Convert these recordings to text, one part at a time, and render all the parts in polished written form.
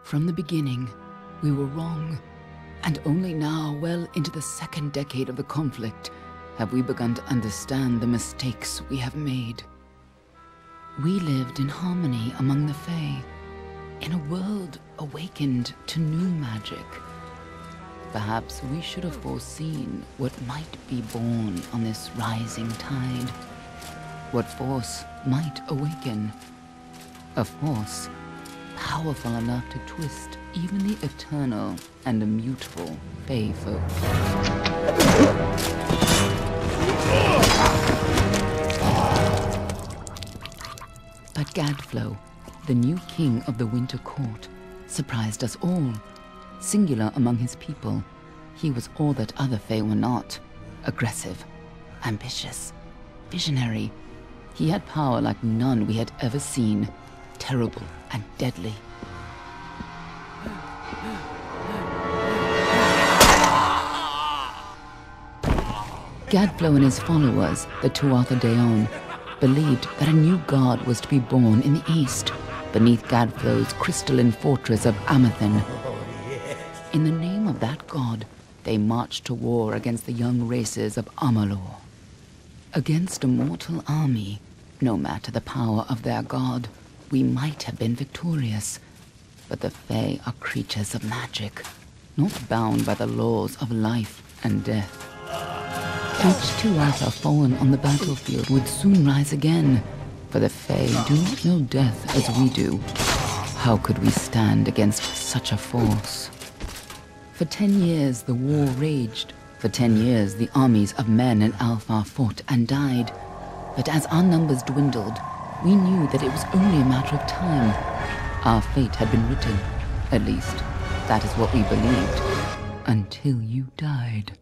From the beginning, we were wrong. And only now, well into the second decade of the conflict, have we begun to understand the mistakes we have made. We lived in harmony among the Fae, in a world awakened to new magic. Perhaps we should have foreseen what might be born on this rising tide. What force might awaken. A force powerful enough to twist even the eternal and immutable Fae folk. But Gadflow, the new king of the Winter Court, surprised us all. Singular among his people, he was all that other Fae were not. Aggressive, ambitious, visionary. He had power like none we had ever seen. Terrible and deadly. Gadflow and his followers, the Tuatha Deon, believed that a new god was to be born in the east, beneath Gadflow's crystalline fortress of Amathen. In the name of that god, they marched to war against the young races of Amular. Against a mortal army, no matter the power of their god, we might have been victorious. But the Fae are creatures of magic, not bound by the laws of life and death. Each Tuatha fallen on the battlefield would soon rise again, for the Fae do not know death as we do. How could we stand against such a force? For 10 years the war raged. For 10 years the armies of Men and Alpha fought and died. But as our numbers dwindled, we knew that it was only a matter of time. Our fate had been written. At least, that is what we believed. Until you died.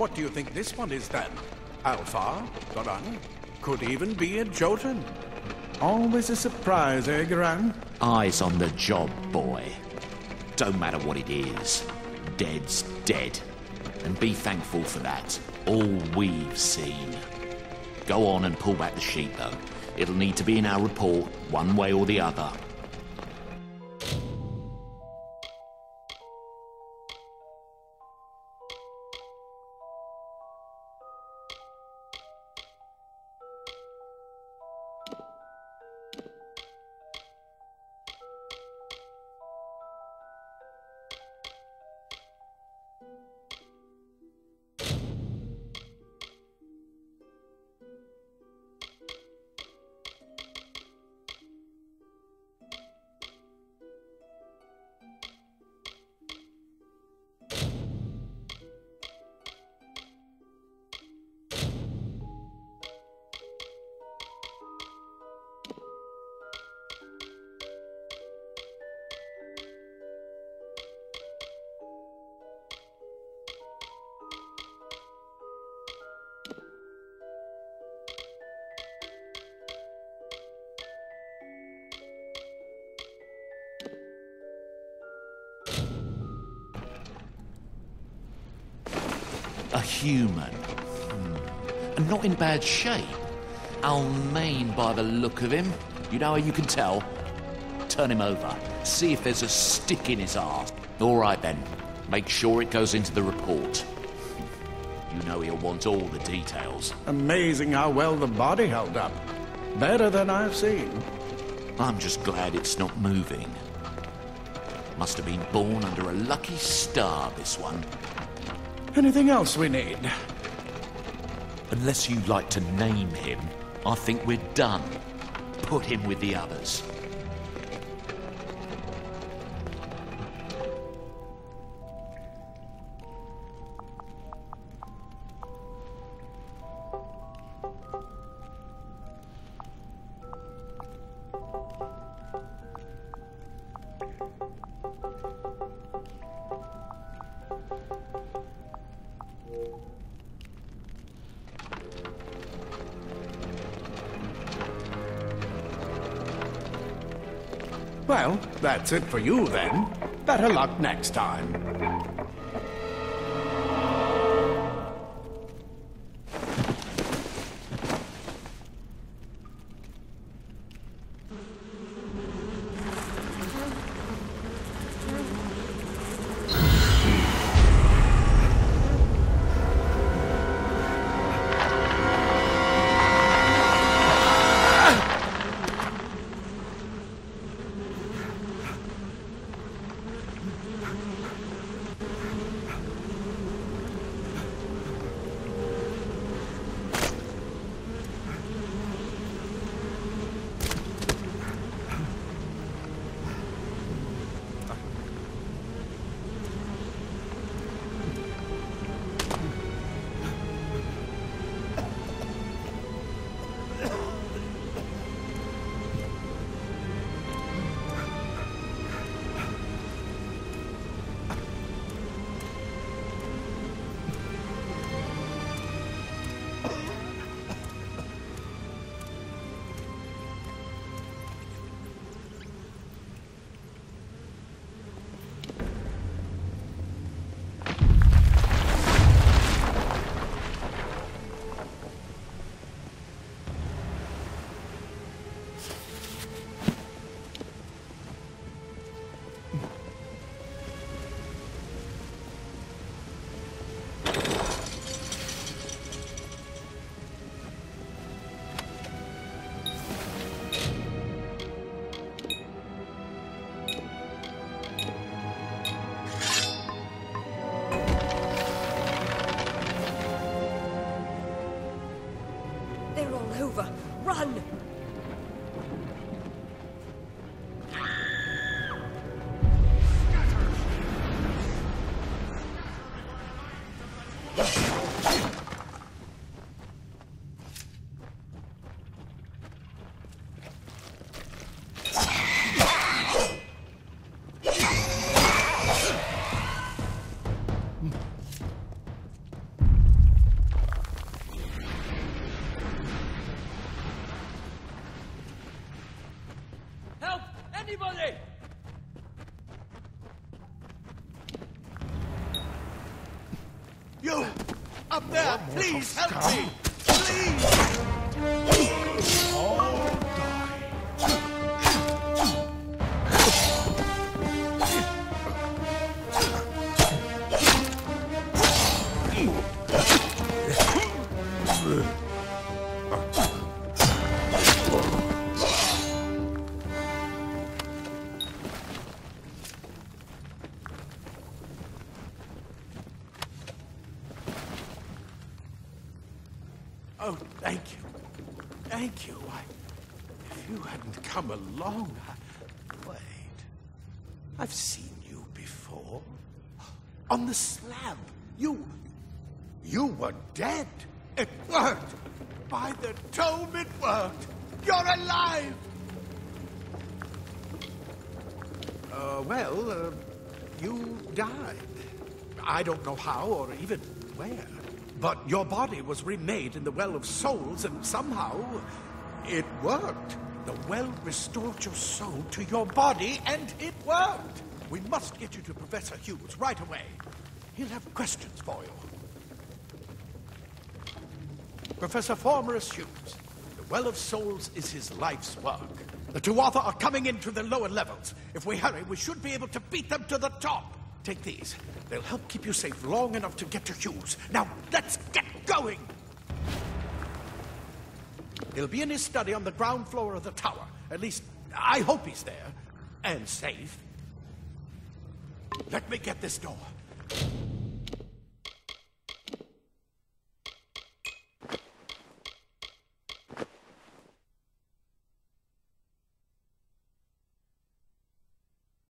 What do you think this one is then? Alpha? Goran? Could even be a Jotun. Always a surprise, eh, Goran? Eyes on the job, boy. Don't matter what it is. Dead's dead. And be thankful for that. All we've seen. Go on and pull back the sheet, though. It'll need to be in our report, one way or the other. A human. And not in bad shape. Almain by the look of him. You know how you can tell? Turn him over. See if there's a stick in his arse. All right then. Make sure it goes into the report. You know he'll want all the details. Amazing how well the body held up. Better than I've seen. I'm just glad it's not moving. Must have been born under a lucky star, this one. Anything else we need? Unless you'd like to name him, I think we're done. put him with the others. Well, that's it for you then. Better luck next time. They're all over. Run! Help! Anybody! You! Up there! Please help me! Please! Oh, thank you. Thank you. If you hadn't come along, Wait. I've seen you before. On the slab. You were dead. It worked. By the tome, it worked. You're alive. You died. I don't know how or even where. But your body was remade in the Well of Souls, and somehow it worked. The well restored your soul to your body, and it worked. We must get you to Professor Hughes right away. He'll have questions for you. Professor Formerus Hughes, the Well of Souls is his life's work. The Tuatha are coming in through the lower levels. If we hurry, we should be able to beat them to the top. Take these. They'll help keep you safe long enough to get to Hughes. Now, let's get going! He'll be in his study on the ground floor of the tower. At least, I hope he's there. And safe. Let me get this door.